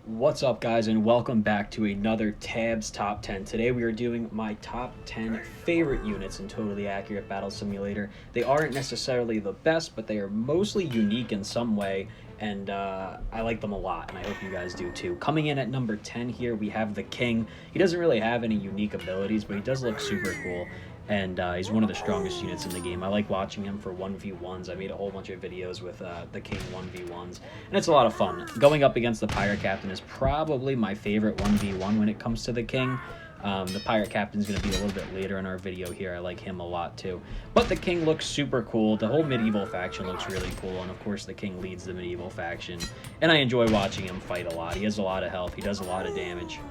What's up, guys, and welcome back to another Tabs Top 10. Today we are doing my top 10 favorite units in Totally Accurate Battle Simulator. They aren't necessarily the best, but they are mostly unique in some way, and I like them a lot, and I hope you guys do too. Coming in at number 10 here, we have the King. He doesn't really have any unique abilities, but he does look super cool. And he's one of the strongest units in the game. I like watching him for 1v1s. I made a whole bunch of videos with the King 1v1s, and it's a lot of fun. Going up against the Pirate Captain is probably my favorite 1v1 when it comes to the King. The Pirate Captain's going to be a little bit later in our video here. I like him a lot too. But the King looks super cool. The whole medieval faction looks really cool, and of course the King leads the medieval faction. And I enjoy watching him fight a lot. He has a lot of health. He does a lot of damage.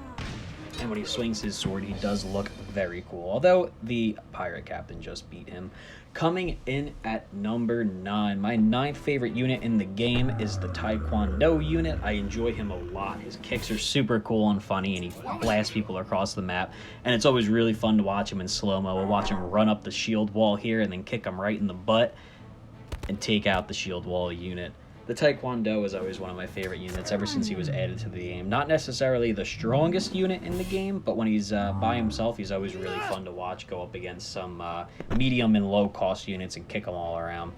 And when he swings his sword, he does look very cool. Although the Pirate Captain just beat him. Coming in at number 9, my 9th favorite unit in the game is the Taekwondo unit. I enjoy him a lot. His kicks are super cool and funny, and he blasts people across the map. And it's always really fun to watch him in slow-mo. We'll watch him run up the shield wall here and then kick him right in the butt and take out the shield wall unit. The Taekwondo is always one of my favorite units ever since he was added to the game. Not necessarily the strongest unit in the game, but when he's by himself, he's always really fun to watch go up against some medium and low cost units and kick them all around.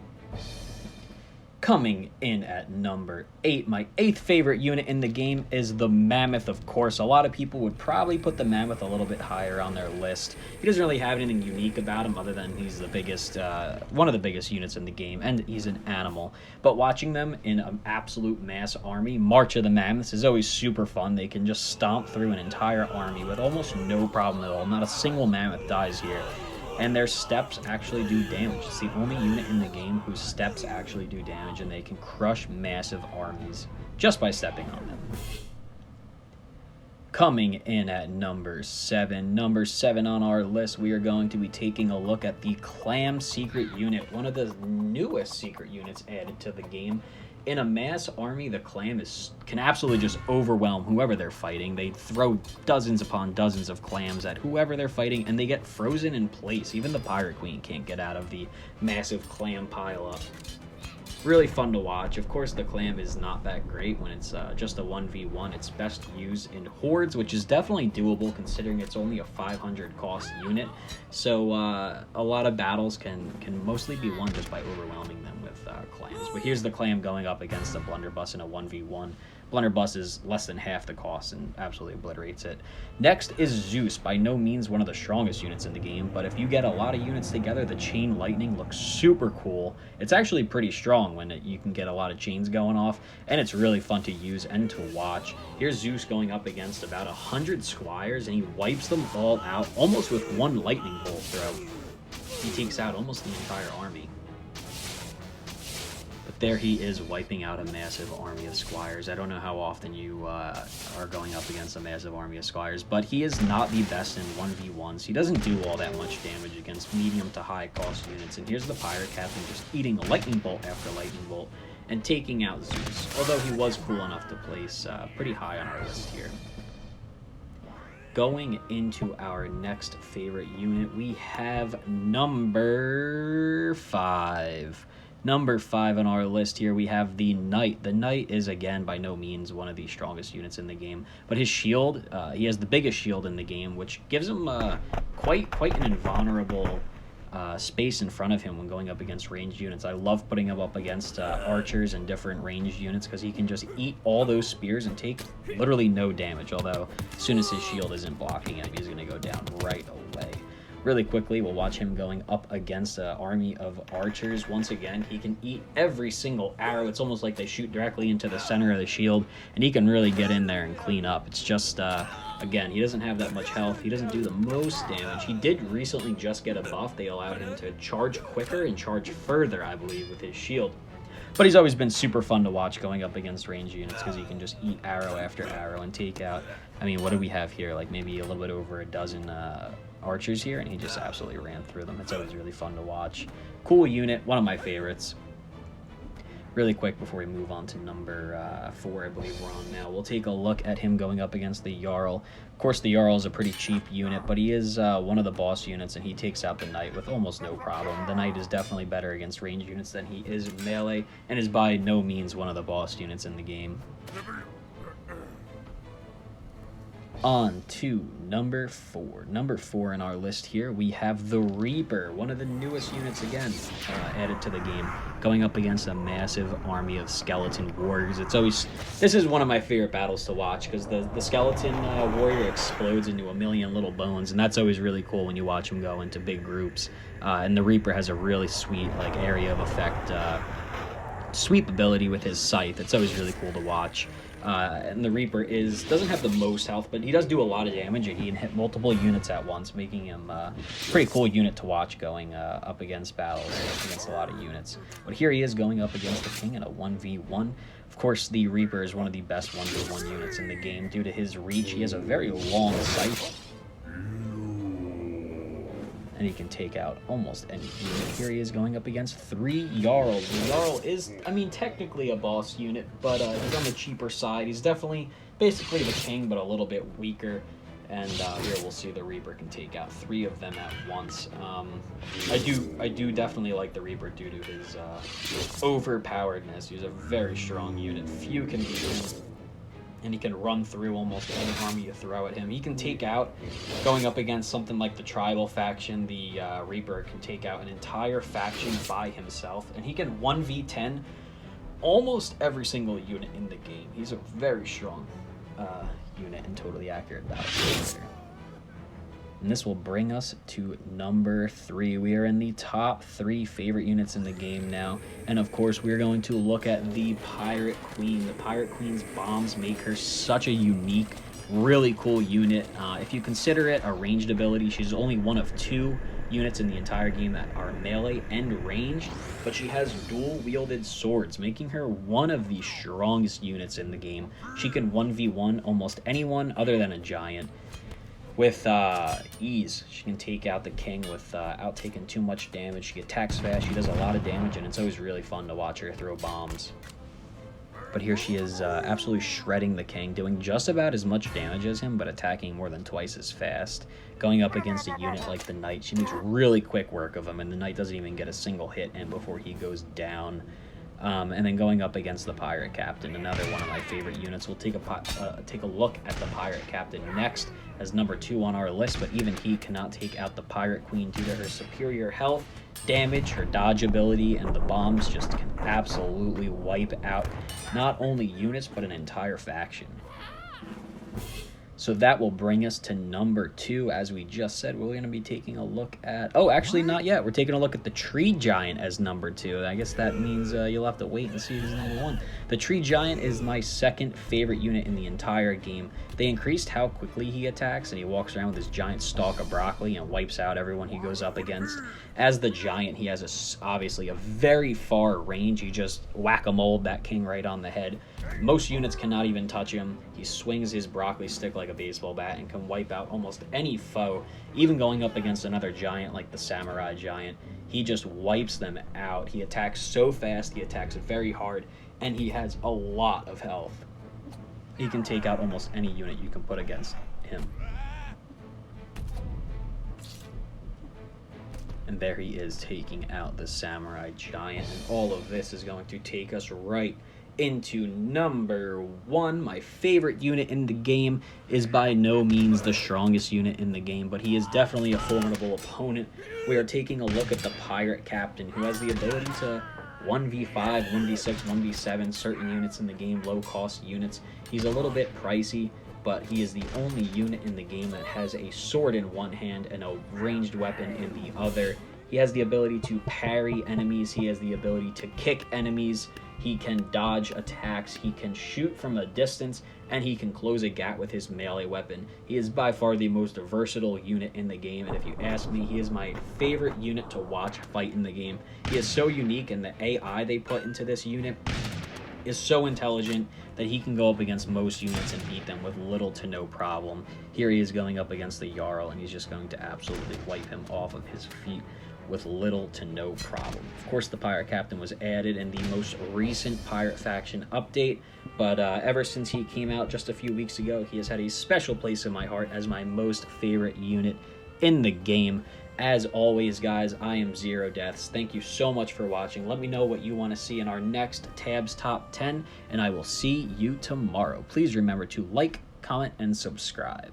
Coming in at number 8, my 8th favorite unit in the game is the Mammoth, of course. A lot of people would probably put the Mammoth a little bit higher on their list. He doesn't really have anything unique about him other than he's the biggest, one of the biggest units in the game, and he's an animal. But watching them in an absolute mass army, March of the Mammoths, is always super fun. They can just stomp through an entire army with almost no problem at all. Not a single Mammoth dies here. And their steps actually do damage. It's the only unit in the game whose steps actually do damage, and they can crush massive armies just by stepping on them. Coming in at number 7. Number 7 on our list, we are going to be taking a look at the Clam Secret Unit, one of the newest secret units added to the game. In a mass army, the Clam can absolutely just overwhelm whoever they're fighting. They throw dozens upon dozens of clams at whoever they're fighting, and they get frozen in place. Even the Pirate Queen can't get out of the massive clam pileup. Really fun to watch. Of course, the Clam is not that great when it's just a 1v1. It's best used in hordes, which is definitely doable considering it's only a 500 cost unit. So a lot of battles can mostly be won just by overwhelming them with clams. But here's the Clam going up against the Blunderbuss in a 1v1. Blunderbuss is less than half the cost and absolutely obliterates it. Next is Zeus, by no means one of the strongest units in the game, but if you get a lot of units together, the Chain Lightning looks super cool. It's actually pretty strong when you can get a lot of chains going off, and it's really fun to use and to watch. Here's Zeus going up against about 100 squires, and he wipes them all out almost with one lightning bolt throw. He takes out almost the entire army. There he is wiping out a massive army of squires. I don't know how often you are going up against a massive army of squires, but he is not the best in 1v1s. He doesn't do all that much damage against medium to high cost units. And here's the Pirate Captain just eating lightning bolt after lightning bolt and taking out Zeus, although he was cool enough to place pretty high on our list here. Going into our next favorite unit, we have number 5. Number 5 on our list here, we have the Knight. The Knight is, again, by no means one of the strongest units in the game, but his shield, he has the biggest shield in the game, which gives him quite an invulnerable space in front of him when going up against ranged units. I love putting him up against archers and different ranged units because he can just eat all those spears and take literally no damage, although as soon as his shield isn't blocking it, he's going to go down right away. Really quickly, we'll watch him going up against an army of archers. Once again, he can eat every single arrow. It's almost like they shoot directly into the center of the shield, and he can really get in there and clean up. It's just, again, he doesn't have that much health. He doesn't do the most damage. He did recently just get a buff. They allowed him to charge quicker and charge further, I believe, with his shield. But he's always been super fun to watch going up against ranged units because he can just eat arrow after arrow and take out, I mean, what do we have here? Like maybe a little bit over a dozen archers here, and he just absolutely ran through them. It's always really fun to watch. Cool unit, one of my favorites. Really quick before we move on to number 4, I believe we're on now, we'll take a look at him going up against the Jarl. Of course, the Jarl is a pretty cheap unit, but he is one of the boss units, and he takes out the Knight with almost no problem. The Knight is definitely better against ranged units than he is melee, and is by no means one of the boss units in the game. On to number 4. Number 4 in our list here, we have the Reaper, one of the newest units again added to the game, going up against a massive army of skeleton warriors. This is one of my favorite battles to watch because the skeleton warrior explodes into a million little bones, and that's always really cool when you watch him go into big groups. And the Reaper has a really sweet area of effect sweep ability with his scythe. It's always really cool to watch. And the Reaper doesn't have the most health, but he does do a lot of damage, and he can hit multiple units at once, making him a pretty cool unit to watch going up against battles, up against a lot of units. But here he is going up against the King in a 1v1. Of course, the Reaper is one of the best 1v1 units in the game due to his reach. He has a very long scythe, and he can take out almost any unit. Here he is going up against 3 Jarls. The Jarl is, technically a boss unit, but he's on the cheaper side. He's definitely basically the king, but a little bit weaker. And here we'll see the Reaper can take out 3 of them at once. I do definitely like the Reaper due to his overpoweredness. He's a very strong unit. Few can beat him. And he can run through almost any army you throw at him. He can take out, going up against something like the tribal faction, the Reaper can take out an entire faction by himself, and he can 1v10 almost every single unit in the game. He's a very strong unit and totally accurate battle simulator. And this will bring us to number 3. We are in the top 3 favorite units in the game now. And of course, we're going to look at the Pirate Queen. The Pirate Queen's bombs make her such a unique, really cool unit. If you consider it a ranged ability, she's only one of 2 units in the entire game that are melee and ranged, but she has dual-wielded swords, making her one of the strongest units in the game. She can 1v1 almost anyone other than a giant with ease. She can take out the king without taking too much damage. She attacks fast, she does a lot of damage, and it's always really fun to watch her throw bombs. But here she is absolutely shredding the king, doing just about as much damage as him, but attacking more than twice as fast. Going up against a unit like the knight, she makes really quick work of him, and the knight doesn't even get a single hit in before he goes down. And then going up against the Pirate Captain, another one of my favorite units. We'll take a look at the Pirate Captain next as number 2 on our list, but even he cannot take out the Pirate Queen due to her superior health, damage, her dodge ability, and the bombs just can absolutely wipe out not only units, but an entire faction. So that will bring us to number 2. As we just said, we're going to be taking a look at... Oh, actually, not yet. We're taking a look at the Tree Giant as number 2. I guess that means you'll have to wait and see who's number 1. The Tree Giant is my second favorite unit in the entire game. They increased how quickly he attacks, and he walks around with his giant stalk of broccoli and wipes out everyone he goes up against. As the Giant, he has obviously a very far range. You just whack-a-mole that king right on the head. Most units cannot even touch him. He swings his broccoli stick like a baseball bat and can wipe out almost any foe. Even going up against another giant like the Samurai Giant, he just wipes them out. He attacks so fast, he attacks very hard, and he has a lot of health. He can take out almost any unit you can put against him. And there he is taking out the Samurai Giant. And all of this is going to take us right into number 1. My favorite unit in the game is by no means the strongest unit in the game, but he is definitely a formidable opponent. We are taking a look at the Pirate Captain, who has the ability to 1v5, 1v6, 1v7 certain units in the game, low-cost units. He's a little bit pricey, but he is the only unit in the game that has a sword in one hand and a ranged weapon in the other. He has the ability to parry enemies. He has the ability to kick enemies. He can dodge attacks, he can shoot from a distance, and he can close a gap with his melee weapon. He is by far the most versatile unit in the game, and if you ask me, he is my favorite unit to watch fight in the game. He is so unique, and the AI they put into this unit is so intelligent that he can go up against most units and beat them with little to no problem. Here he is going up against the Jarl, and he's just going to absolutely wipe him off of his feet with little to no problem. Of course, the Pirate Captain was added in the most recent Pirate Faction update, but ever since he came out just a few weeks ago, he has had a special place in my heart as my most favorite unit in the game. As always, guys, I am Zero Deaths. Thank you so much for watching. Let me know what you want to see in our next Tabs Top 10, and I will see you tomorrow. Please remember to like, comment, and subscribe.